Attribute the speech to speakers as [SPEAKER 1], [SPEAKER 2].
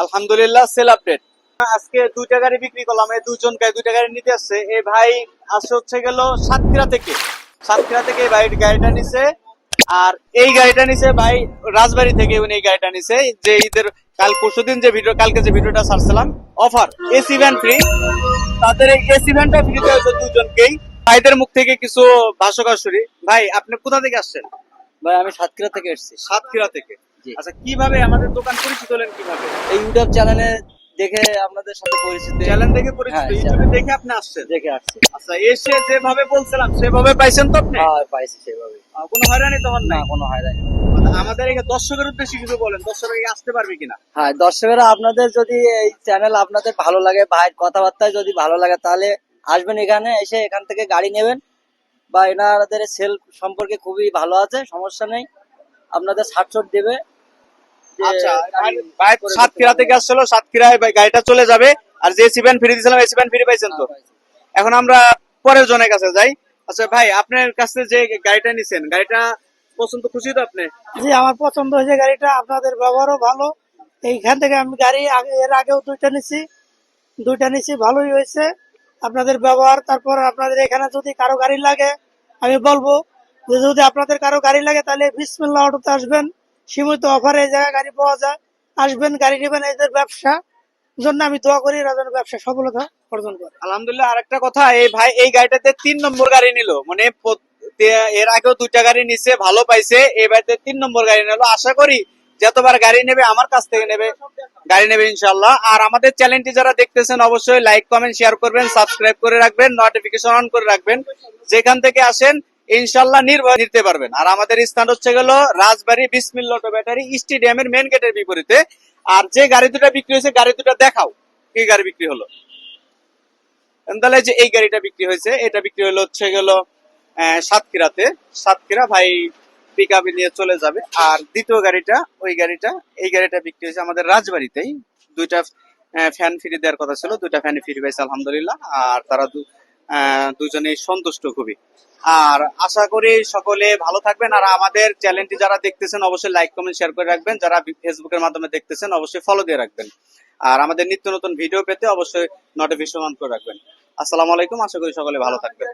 [SPEAKER 1] আলহামদুলিল্লাহ sell update. আজকে দুইটা গাড়ি বিক্রি করলাম, এই দুইজন দুইটা গাড়ি নিতে আসছে। এই ভাই আসছে হচ্ছে গেল সাতক্ষীরা থেকে এই ভাই গাড়িটা নিছে। আর এই গাড়িটা নিছে ভাই রাজবাড়ী থেকে, উনি এই গাড়িটা নিছে। যে ঈদের পরশুদিন যে কালকে যে ভিডিওটা ছাড়ছিলাম, অফার এসি ভ্যান ফ্রি, তাদের এই এসি ভ্যানটা ফ্রিতে হয়েছে দুজনকেই। ভাইদের মুখ থেকে কিছু ভাষ্যকার। ভাই আপনি কোথা থেকে আসছেন?
[SPEAKER 2] ভাই আমি সাতক্ষীরা থেকে এসেছি।
[SPEAKER 1] সাতক্ষীরা থেকে।
[SPEAKER 2] জি।
[SPEAKER 1] আচ্ছা, কিভাবে আমাদের দোকান পরিচিত হলেন কিভাবে?
[SPEAKER 2] এই ইউটিউব চ্যানেলে দেখে আপনাদের সাথে পরিচিত।
[SPEAKER 1] চ্যানেল দেখে পরিচিত,
[SPEAKER 2] হ্যাঁ,
[SPEAKER 1] ইউটিউবে দেখে আপনি আসছেন?
[SPEAKER 2] দেখে আসছি।
[SPEAKER 1] আচ্ছা, এসে যেভাবে বলছিলাম সেভাবে পাইছেন তো আপনি?
[SPEAKER 2] হ্যাঁ, পাইছি সেভাবে।
[SPEAKER 1] কোনো হয়রানি তো হন
[SPEAKER 2] না,
[SPEAKER 1] নাই?
[SPEAKER 2] কোনো হয়রানি না।
[SPEAKER 1] আমাদের এই দর্শকের উদ্দেশ্যে কিছু বলেন, দর্শকরা কি আসতে পারবে কিনা?
[SPEAKER 2] হ্যাঁ, দর্শকেরা আপনাদের যদি এই চ্যানেল আপনাদের ভালো লাগে, ভাইয়ের কথাবার্তায় যদি ভালো লাগে, তাহলে আসবেন এখানে, এসে এখান থেকে গাড়ি নেবেন। বা এনাদের সেল সম্পর্কে খুবই ভালো আছে, সমস্যা নেই, আপনাদের ছাড় দেবে। যে
[SPEAKER 1] আচ্ছা,
[SPEAKER 2] গাড়ি
[SPEAKER 1] ভাই
[SPEAKER 2] করে
[SPEAKER 1] সাতক্ষীরা
[SPEAKER 2] দিতে
[SPEAKER 1] থেকে
[SPEAKER 2] পারবেন।
[SPEAKER 1] আসছিল, সাতক্ষীরায় ভাই গাড়িটা চলে যাবে। আর যে সিভেন ফ্রি দিয়েছিলাম, এই সিভেন ফ্রি পাইছেন তো?
[SPEAKER 2] হ্যাঁ, পাইছি।
[SPEAKER 1] এখন আমরা পরের জনের কাছে যাই। আচ্ছা ভাই, আপনার কাছে যে গাড়িটা নিছেন, গাড়িটা পছন্দ, খুশি তো আপনি?
[SPEAKER 3] জি, আমার পছন্দ হয়েছে গাড়িটা, আপনাদের ব্যবহারও ভালো। এইখান থেকে আমি গাড়ি এর আগেও দুইটা নিছি, ভালোই হয়েছে আপনাদের ব্যবহার। তারপর আপনাদের এখানে যদি কারো গাড়ি লাগে, আমি বলবো যে যদি আপনাদের কারো গাড়ি লাগে তাহলে বিসমিল্লাহ অটোতে আসবেন। সীমিত অফারে এই জায়গায় গাড়ি পাওয়া যায়, আসবেন গাড়ি নেবেন। এদের ব্যবসা জন্য আমি দোয়া করি, এরা যেন ব্যবসা সফলতা অর্জন করে।
[SPEAKER 1] আলহামদুলিল্লাহ। আরেকটা কথা, এই ভাই এই গাড়িটাতে 3 নম্বর গাড়ি নিল, মানে এর আগেও দুইটা গাড়ি নিছে, ভালো পাইছে। এই বাড়িতে 3 নম্বর গাড়ি নিল। আশা করি যতবার গাড়ি নেবে আমার কাছ থেকে গাড়ি নেবে ইনশাল্লাহ। আর আমাদের চ্যানেলটি যারা দেখতেছেন অবশ্যই লাইক কমেন্ট শেয়ার করবেন, সাবস্ক্রাইব করে রাখবেন, নোটিফিকেশন অন করে রাখবেন। যেখান থেকে আসেন ইনশাল্লাহ নির্ভয় নিতে পারবেন। আর আমাদের স্থান হচ্ছে গেল রাজবাড়ী বিসমিল্লাহ অটো ব্যাটারি স্টেডিয়ামের মেন গেটের বিপরীতে। আর যে গাড়ি দুটা বিক্রি হয়েছে, গাড়ি দুটা দেখাও কি গাড়ি বিক্রি হলো। তাহলে যে এই গাড়িটা বিক্রি হয়েছে, এটা বিক্রি হলো হচ্ছে গেল সাতক্ষীরা ভাই পিক আপে নিয়ে চলে যাবে। আর দ্বিতীয় গাড়িটা, এই গাড়িটা বিক্রি হয়েছে আমাদের রাজবাড়িতেই। দুইটা ফ্যান ফ্রি দেওয়ার কথা ছিল, দুইটা ফ্যান ফ্রি পাইছে আলহামদুলিল্লাহ। আর তারা দুজনেই সন্তুষ্ট খুবই। আর আশা করি সকলে ভালো থাকবেন। আর আমাদের চ্যানেলটি যারা দেখতেছেন অবশ্যই লাইক কমেন্ট শেয়ার করে রাখবেন, যারা ফেসবুকের মাধ্যমে দেখতেছেন অবশ্যই ফলো দিয়ে রাখবেন। আর আমাদের নিত্য নতুন ভিডিও পেতে অবশ্যই নোটিফিকেশন অন করে রাখবেন। আসসালামু আলাইকুম, আশা করি সকলে ভালো থাকবেন।